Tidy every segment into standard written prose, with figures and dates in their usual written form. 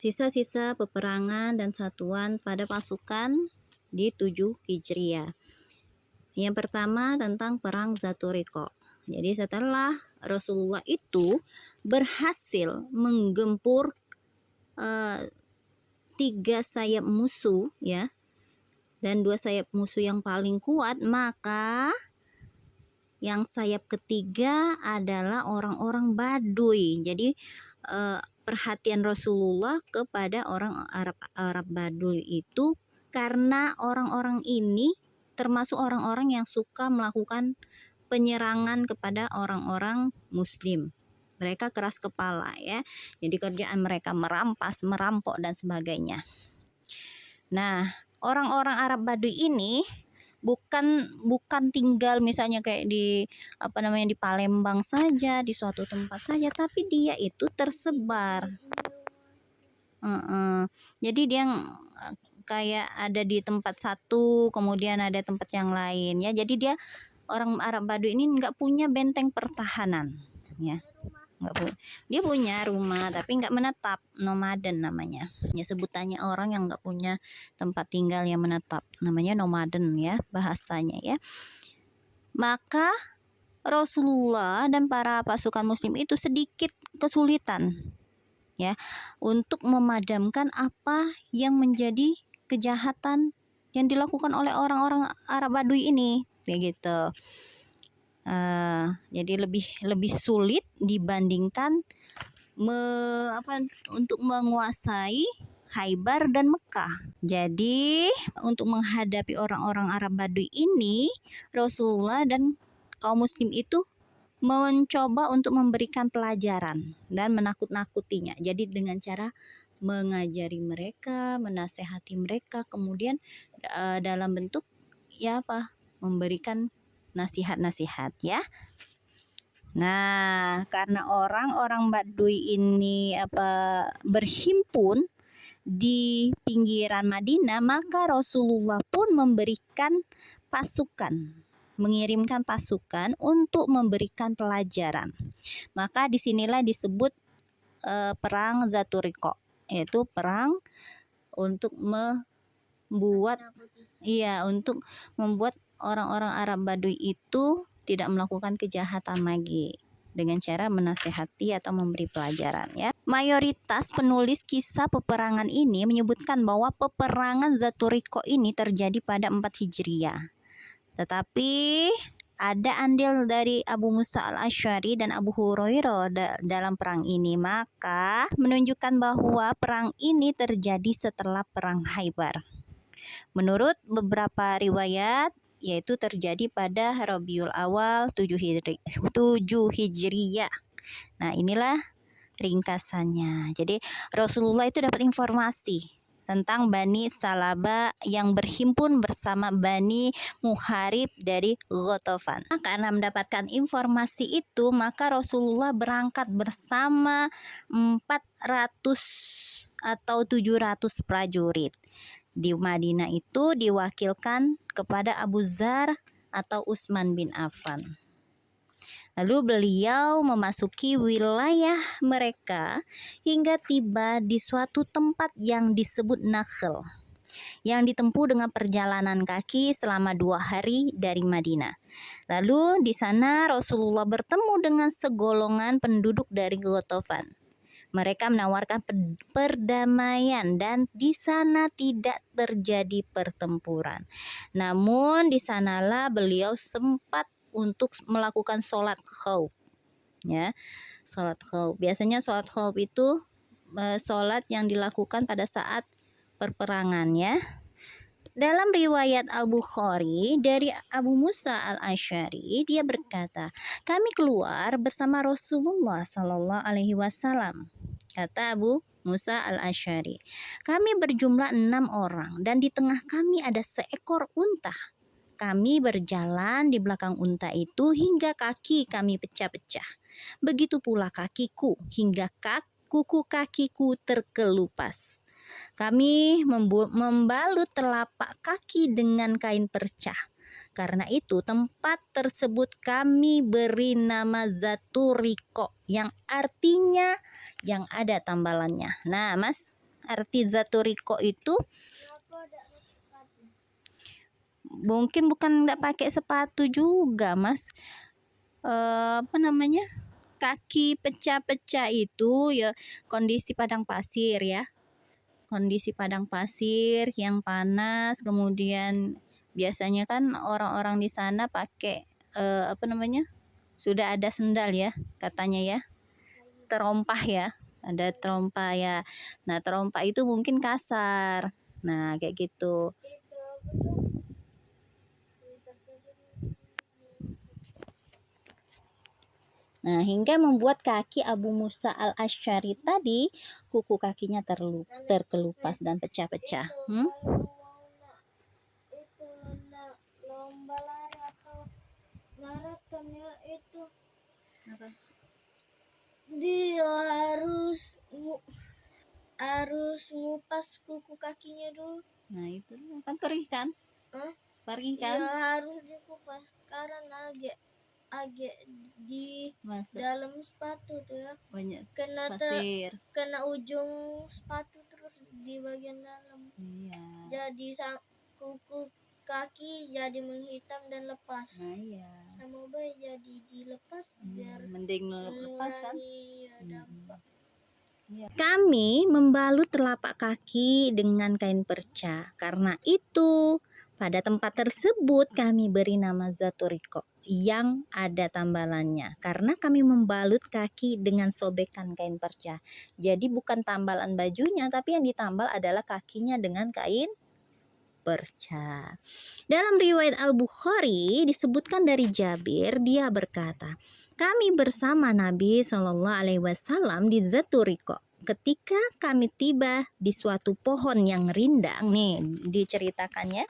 Sisa-sisa peperangan dan satuan pada pasukan di 7 Hijriah. Yang pertama tentang perang Zaturiko. Jadi setelah Rasulullah itu berhasil menggempur 3 sayap musuh ya, dan 2 sayap musuh yang paling kuat, maka yang sayap ketiga adalah orang-orang Baduy. Jadi perhatian Rasulullah kepada orang Arab Baduy itu karena orang-orang ini termasuk orang-orang yang suka melakukan penyerangan kepada orang-orang Muslim. Mereka keras kepala ya. Jadi kerjaan mereka merampas, merampok dan sebagainya. Nah, orang-orang Arab Baduy ini bukan tinggal misalnya kayak di di Palembang saja, di suatu tempat saja, tapi dia itu tersebar. Jadi dia kayak ada di tempat satu, kemudian ada tempat yang lain ya. Jadi dia orang Arab Baduy ini nggak punya benteng pertahanan ya. Dia punya rumah tapi nggak menetap, nomaden namanya ya, sebutannya orang yang nggak punya tempat tinggal yang menetap, namanya nomaden ya bahasanya ya. Maka Rasulullah dan para pasukan muslim itu sedikit kesulitan ya untuk memadamkan apa yang menjadi kejahatan yang dilakukan oleh orang-orang Arab Baduy ini kayak gitu. Jadi lebih sulit dibandingkan untuk menguasai Khaybar dan Mekah. Jadi untuk menghadapi orang-orang Arab Baduy ini, Rasulullah dan kaum muslim itu mencoba untuk memberikan pelajaran dan menakut-nakutinya. Jadi dengan cara mengajari mereka, menasehati mereka, kemudian dalam bentuk memberikan nasihat-nasihat ya. Nah, karena orang-orang Baduy ini berhimpun di pinggiran Madinah, maka Rasulullah pun mengirimkan pasukan untuk memberikan pelajaran. Maka disinilah disebut perang Zaturiko, yaitu perang untuk membuat orang-orang Arab Baduy itu tidak melakukan kejahatan lagi dengan cara menasehati atau memberi pelajaran ya. Mayoritas penulis kisah peperangan ini menyebutkan bahwa peperangan Zaturiko ini terjadi pada 4 Hijriah. Tetapi ada andil dari Abu Musa al-Asy'ari dan Abu Hurairah dalam perang ini, maka menunjukkan bahwa perang ini terjadi setelah perang Khaybar. Menurut beberapa riwayat, yaitu terjadi pada Rabiul Awal 7 Hijriah. Nah, inilah ringkasannya. Jadi Rasulullah itu dapat informasi tentang Bani Salaba yang berhimpun bersama Bani Muharib dari Ghatafan. Karena mendapatkan informasi itu, maka Rasulullah berangkat bersama 400 atau 700 prajurit. Di Madinah itu diwakilkan kepada Abu Dzar atau Utsman bin Affan. Lalu beliau memasuki wilayah mereka hingga tiba di suatu tempat yang disebut Nakhl, yang ditempuh dengan perjalanan kaki selama 2 hari dari Madinah. Lalu di sana Rasulullah bertemu dengan segolongan penduduk dari Ghatafan. Mereka menawarkan perdamaian dan di sana tidak terjadi pertempuran. Namun di sanalah beliau sempat untuk melakukan sholat khauf. Ya, sholat khauf. Biasanya sholat khauf itu sholat yang dilakukan pada saat perperangan ya. Dalam riwayat Al-Bukhari dari Abu Musa al-Asy'ari, dia berkata, kami keluar bersama Rasulullah Sallallahu Alaihi Wasallam. Kata Abu Musa al-Asy'ari, kami berjumlah 6 orang dan di tengah kami ada seekor unta. Kami berjalan di belakang unta itu hingga kaki kami pecah-pecah. Begitu pula kakiku hingga kuku kakiku terkelupas. Kami membalut telapak kaki dengan kain percah. Karena itu tempat tersebut kami beri nama Zaturiko, yang artinya yang ada tambalannya. Nah, Mas, Arti zaturiko itu mungkin bukan nggak pakai sepatu juga, Mas. Apa namanya? Kaki pecah-pecah itu ya kondisi padang pasir ya. Kondisi padang pasir yang panas, kemudian biasanya kan orang-orang di sana pakai apa namanya? Sudah ada sendal ya, katanya ya. Terompah ya. Ada terompah ya. Nah, terompah itu mungkin kasar. Nah, kayak gitu. Nah, hingga membuat kaki Abu Musa al-Asy'ari tadi, kuku kakinya terkelupas dan pecah-pecah. Itu lomba lari atau maratonnya itu dia harus ngupas kuku kakinya dulu. Nah, itu kan perih kan? Perih kan? Ya harus dikupas karena agak di dalam sepatu tuh ya. Banyak Kena pasir. kena ujung sepatu terus di bagian dalam. Iya. Jadi kuku kaki jadi menghitam dan lepas. Nah, iya. Sama baik jadi dilepas biar mending lepas kan? Dampak. Kami membalut telapak kaki dengan kain perca. Karena itu, pada tempat tersebut kami beri nama Zaturiko yang ada tambalannya. Karena kami membalut kaki dengan sobekan kain perca. Jadi bukan tambalan bajunya, tapi yang ditambal adalah kakinya dengan kain perca. Dalam riwayat Al-Bukhari disebutkan dari Jabir, dia berkata, kami bersama Nabi Shallallahu Alaihi Wasallam di Zaturiko. Ketika kami tiba di suatu pohon yang rindang, nih diceritakannya,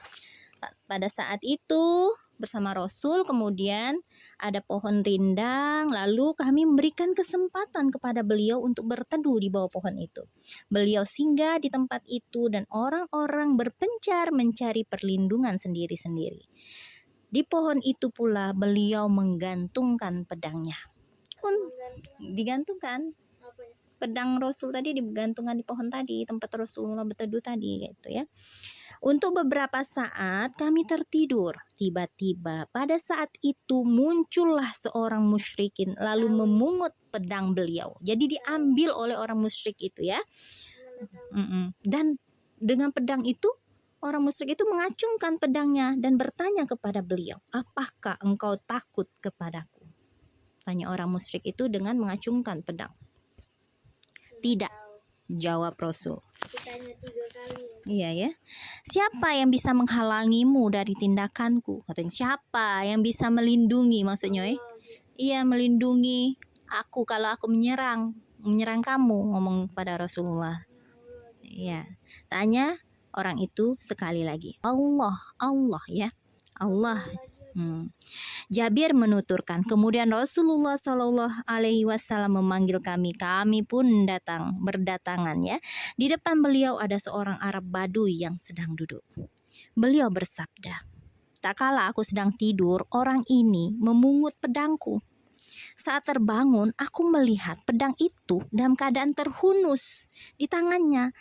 pada saat itu bersama Rasul, kemudian ada pohon rindang, lalu kami memberikan kesempatan kepada beliau untuk berteduh di bawah pohon itu. Beliau singgah di tempat itu dan orang-orang berpencar mencari perlindungan sendiri-sendiri. Di pohon itu pula beliau menggantungkan pedangnya. Digantungkan pedang Rasul tadi, digantungkan di pohon tadi, tempat Rasulullah berteduh tadi gitu ya. Untuk beberapa saat kami tertidur. Tiba-tiba pada saat itu muncullah seorang musyrikin lalu memungut pedang beliau. Jadi diambil oleh orang musyrik itu ya. Dan dengan pedang itu orang musyrik itu mengacungkan pedangnya dan bertanya kepada beliau, apakah engkau takut kepadaku? Tanya orang musyrik itu dengan mengacungkan pedang. Tidak, jawab Rasul. Ditanya 3 kali. Iya ya. Siapa yang bisa menghalangimu dari tindakanku? Katanya siapa yang bisa melindungi maksudnya Iya, melindungi aku kalau aku menyerang kamu, ngomong pada Rasulullah. Iya. Tanya orang itu sekali lagi. Allah ya. Allah. Jabir menuturkan, kemudian Rasulullah Shallallahu Alaihi Wasallam memanggil kami. Kami pun berdatangan ya. Di depan beliau ada seorang Arab Baduy yang sedang duduk. Beliau bersabda, tak kala aku sedang tidur, orang ini memungut pedangku. Saat terbangun, aku melihat pedang itu dalam keadaan terhunus di tangannya.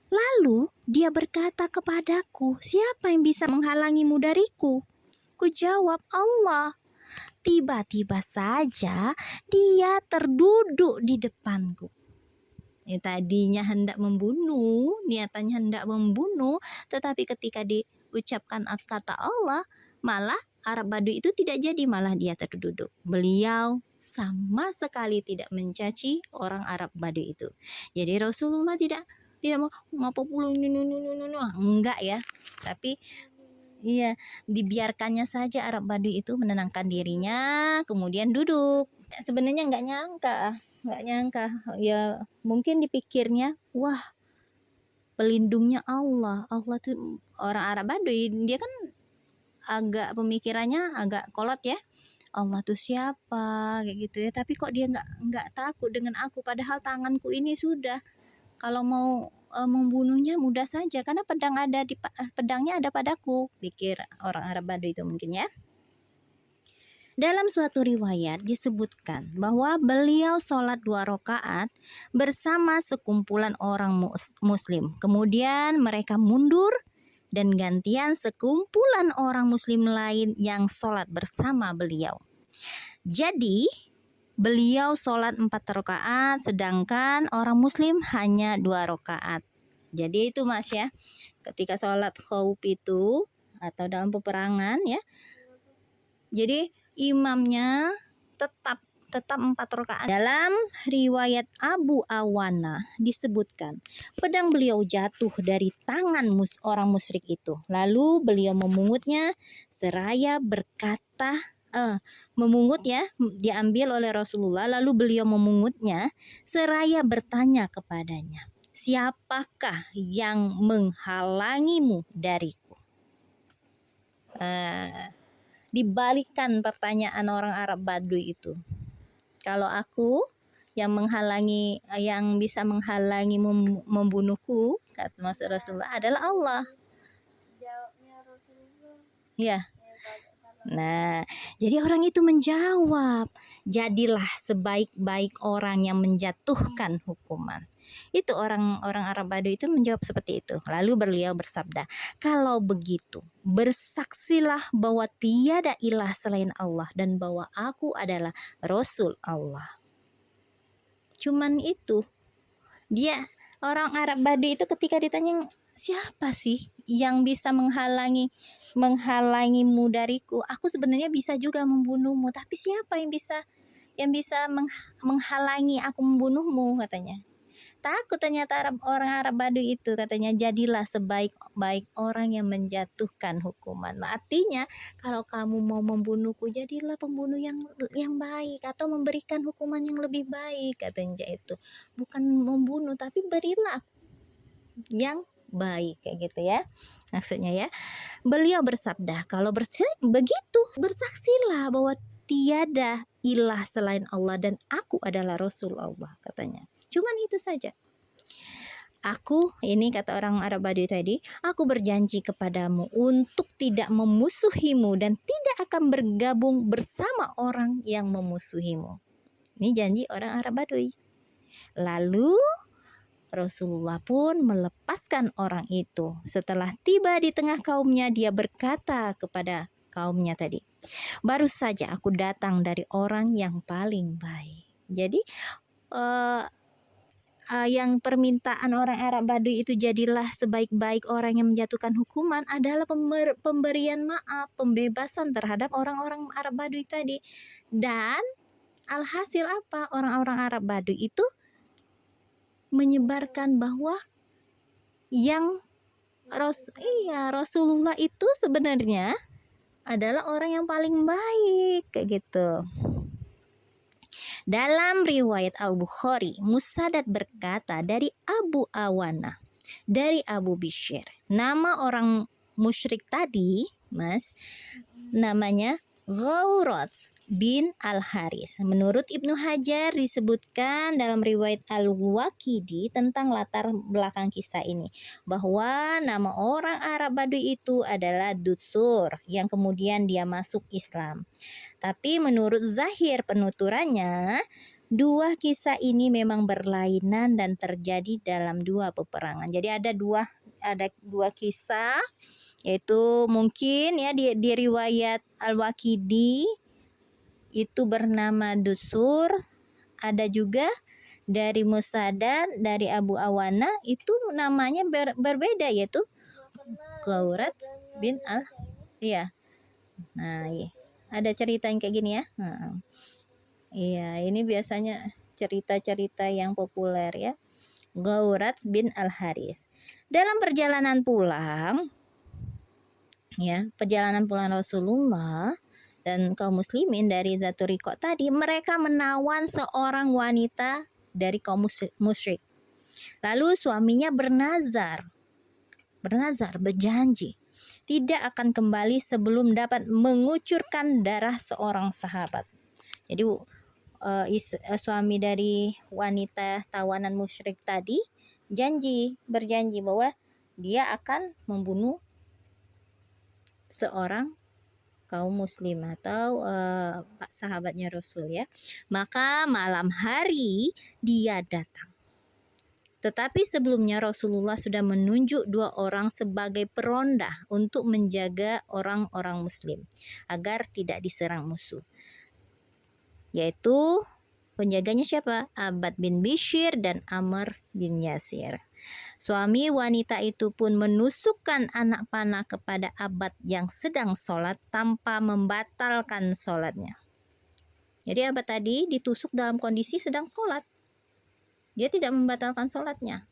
Lalu dia berkata kepadaku, siapa yang bisa menghalangimu dariku? Ku jawab, Allah. Tiba-tiba saja dia terduduk di depanku. Tadinya hendak membunuh, niatannya hendak membunuh, tetapi ketika diucapkan kata Allah, malah Arab Baduy itu tidak jadi, malah dia terduduk. Beliau sama sekali tidak mencaci orang Arab Baduy itu. Jadi Rasulullah tidak mau ngapa puluh enggak ya, tapi iya, dibiarkannya saja Arab Baduy itu menenangkan dirinya, kemudian duduk. Sebenarnya nggak nyangka. Ya mungkin dipikirnya, wah pelindungnya Allah. Allah tuh orang Arab Baduy, dia kan agak pemikirannya agak kolot ya. Allah tuh siapa kayak gitu ya. Tapi kok dia nggak takut dengan aku, padahal tanganku ini sudah, kalau mau membunuhnya mudah saja karena pedangnya ada padaku, pikir orang Arab Baduy itu mungkin ya. Dalam suatu riwayat disebutkan bahwa beliau sholat 2 rakaat bersama sekumpulan orang muslim. Kemudian mereka mundur dan gantian sekumpulan orang muslim lain yang sholat bersama beliau. Jadi beliau sholat 4 rakaat sedangkan orang muslim hanya 2 rakaat. Jadi itu Mas ya, ketika sholat khauf itu atau dalam peperangan ya, jadi imamnya tetap 4 rakaat. Dalam riwayat Abu Awana disebutkan pedang beliau jatuh dari tangan orang musyrik itu. Lalu beliau memungutnya seraya berkata memungut ya, diambil oleh Rasulullah, lalu beliau memungutnya seraya bertanya kepadanya, siapakah yang menghalangimu dariku? Dibalikan pertanyaan orang Arab Baduy itu. Kalau aku yang bisa menghalangi membunuhku, kata Mas Rasulullah, adalah Allah. Jawabnya Rasulullah. Ya. Nah, jadi orang itu menjawab, jadilah sebaik-baik orang yang menjatuhkan hukuman. Itu orang-orang Arab Baduy itu menjawab seperti itu. Lalu beliau bersabda, kalau begitu, bersaksilah bahwa tiada ilah selain Allah dan bahwa aku adalah Rasul Allah. Cuman itu. Dia orang Arab Baduy itu ketika ditanya, siapa sih yang bisa menghalangimu dariku? Aku sebenarnya bisa juga membunuhmu, tapi siapa yang bisa menghalangi aku membunuhmu, katanya. Takut ternyata orang Arab Baduy itu, katanya, jadilah sebaik-baik orang yang menjatuhkan hukuman. Artinya kalau kamu mau membunuhku, jadilah pembunuh yang baik atau memberikan hukuman yang lebih baik, katanya itu. Bukan membunuh tapi berilah yang baik, kayak gitu ya. Maksudnya ya, beliau bersabda, kalau begitu bersaksilah bahwa tiada ilah selain Allah dan aku adalah Rasul Allah, katanya. Cuman itu saja. Aku, ini kata orang Arab Baduy tadi, aku berjanji kepadamu untuk tidak memusuhimu dan tidak akan bergabung bersama orang yang memusuhimu. Ini janji orang Arab Baduy. Lalu Rasulullah pun melepaskan orang itu. Setelah tiba di tengah kaumnya, dia berkata kepada kaumnya tadi, baru saja aku datang dari orang yang paling baik. Jadi yang permintaan orang Arab Baduy itu jadilah sebaik-baik orang yang menjatuhkan hukuman adalah pemberian maaf, pembebasan terhadap orang-orang Arab Baduy tadi. Dan alhasil apa? Orang-orang Arab Baduy itu menyebarkan bahwa yang Rasulullah itu sebenarnya adalah orang yang paling baik, kayak gitu. Dalam riwayat Al-Bukhari, Musaddad berkata dari Abu Awana, dari Abu Bishr, nama orang musyrik tadi, Mas, namanya Ghaurat bin Al-Haris. Menurut Ibnu Hajar disebutkan dalam riwayat Al-Waqidi tentang latar belakang kisah ini, bahwa nama orang Arab Baduy itu adalah Dutsur, yang kemudian dia masuk Islam. Tapi menurut zahir penuturannya, dua kisah ini memang berlainan dan terjadi dalam dua peperangan. Jadi ada dua kisah, yaitu mungkin ya di riwayat Al-Waqidi itu bernama Dusur, ada juga dari Musaddad, dari Abu Awana itu namanya berbeda, yaitu Ghaurat bin Al. Iya. Nah, iya. Ada cerita yang kayak gini ya. Iya, ini biasanya cerita-cerita yang populer ya. Ghaurat bin Al-Haris. Dalam perjalanan pulang Rasulullah dan kaum muslimin dari Zaturiko tadi, mereka menawan seorang wanita dari kaum musyrik. Lalu suaminya berjanji tidak akan kembali sebelum dapat mengucurkan darah seorang sahabat. Jadi suami dari wanita tawanan musyrik tadi berjanji bahwa dia akan membunuh seorang kaum muslim atau sahabatnya Rasul ya. Maka malam hari dia datang. Tetapi sebelumnya Rasulullah sudah menunjuk 2 orang sebagai peronda untuk menjaga orang-orang muslim agar tidak diserang musuh. Yaitu penjaganya siapa? Abbad bin Bishr dan Amr bin Yasir. Suami wanita itu pun menusukkan anak panah kepada Abbad yang sedang sholat tanpa membatalkan sholatnya. Jadi Abbad tadi ditusuk dalam kondisi sedang sholat. Dia tidak membatalkan sholatnya.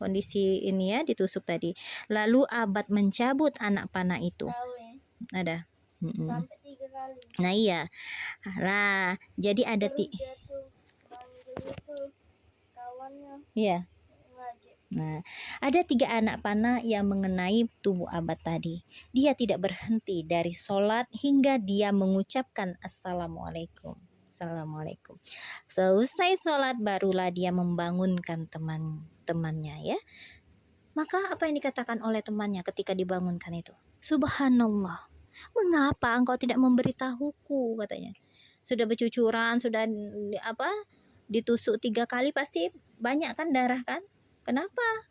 Kondisi ini ya, ditusuk tadi. Lalu Abbad mencabut anak panah itu. Tahu ya. Ada. Sampai 3 kali. Nah iya. Lah, jadi ada Terus dia tuh manggil itu kawannya Iya. lagi. Nah, ada 3 anak panah yang mengenai tubuh Abbad tadi. Dia tidak berhenti dari sholat hingga dia mengucapkan Assalamualaikum. Assalamualaikum. Selesai sholat barulah dia membangunkan teman-temannya ya. Maka apa yang dikatakan oleh temannya ketika dibangunkan itu? Subhanallah. Mengapa engkau tidak memberitahuku, katanya. Sudah bercucuran, sudah ditusuk 3 kali, pasti banyak kan darah kan? Kenapa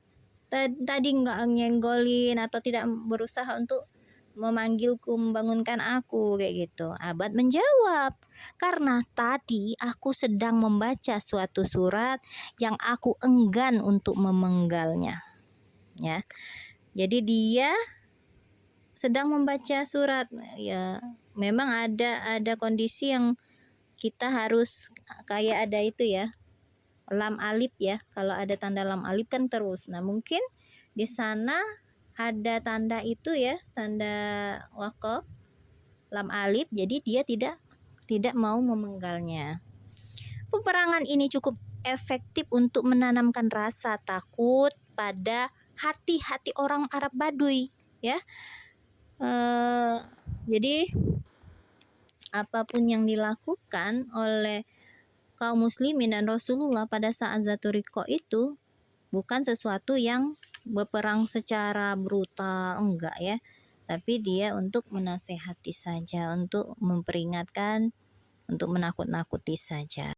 tadi nggak nyenggolin atau tidak berusaha untuk memanggilku, membangunkan aku kayak gitu? Abbad menjawab, karena tadi aku sedang membaca suatu surat yang aku enggan untuk memenggalnya. Ya, jadi dia sedang membaca surat. Ya, memang ada kondisi yang kita harus kayak ada itu ya. Lam alif ya, kalau ada tanda lam alif kan terus. Nah mungkin di sana ada tanda itu ya, tanda waqaf lam alif, jadi dia tidak mau memenggalnya. Peperangan ini cukup efektif untuk menanamkan rasa takut pada hati-hati orang Arab Baduy ya. Jadi apapun yang dilakukan oleh kaum muslimin dan Rasulullah pada saat Zatul Riqa itu bukan sesuatu yang berperang secara brutal, enggak ya. Tapi dia untuk menasehati saja, untuk memperingatkan, untuk menakut-nakuti saja.